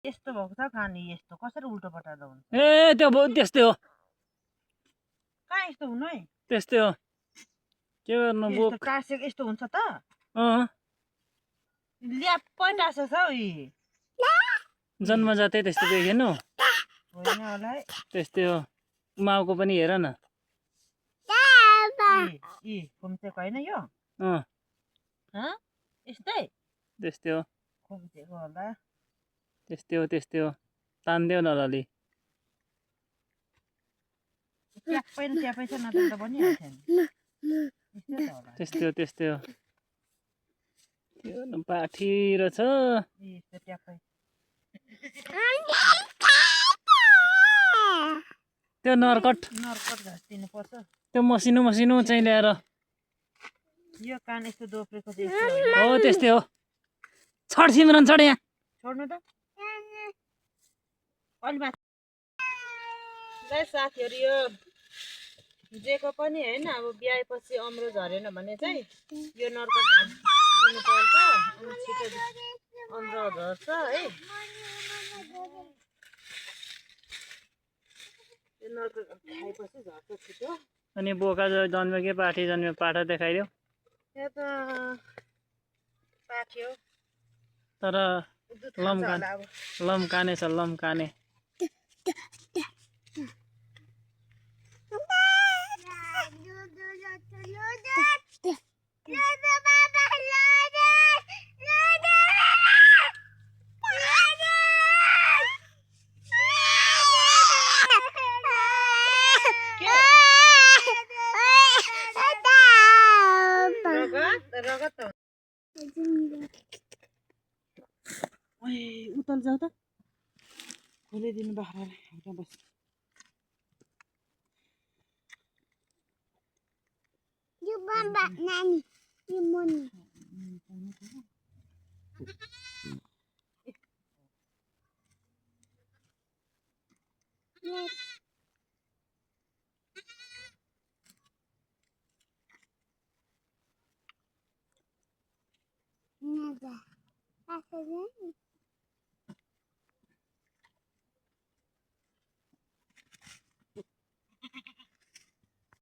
यस्तो भएको छ कानी यस्तो कसरी उल्टो पटाउँदा हुन्छ ए त्यो त्यस्तै हो कहाँ यस्तो हुनु है त्यस्तै हो के गर्नु यस्तो बोक टाँसेको यस्तो हुन्छ त अँ ल्याप्पै टाँसेको छ हौ यी जन्मजातै त्यस्तो देखेनु होइन होला है त्यस्तै हो माउको पनि हेर न यी खुम्चेको होइन यो अँ यस्तै त्यस्तै हो खुम्चेको होला त्यस्तै हो तान्देऊ न अलि ट्याप्पै न ट्याप्पै छ नत्र त बनिहाल्छ नि त्यस्तै हो त्यो पाठी रहेछ यस्तो ट्याप्पै त्यो नर्कट घाँस दिनु पर्छ त्यो मसिनो चाहिँ ल्याएर यो कान यस्तो दोब्रेको चाहिँ यस्तो हो त्यस्तै हो छड सिमरन छड यहाँ छोड्नु त अलि माथि ल साथीहरू यो जेको पनि होइन अब बिहाएपछि अम्रो झरेन भने चाहिँ यो नर्कट घाँस दिनुपर्छ अनि छिटो अम्रो झर्छ है यो नर्कट खाएपछि झर्छ छिटो अनि बोका जन्म्यो कि पाठी जन्म्यो पाठा देखाइदेऊ यो त पाठ्यो तर लम्काने छ लम्काने रगत उतल जाऊ त खोलिदिनु बाख्रालाई एउटा बस यो बाबा नानी यो मनी Nada.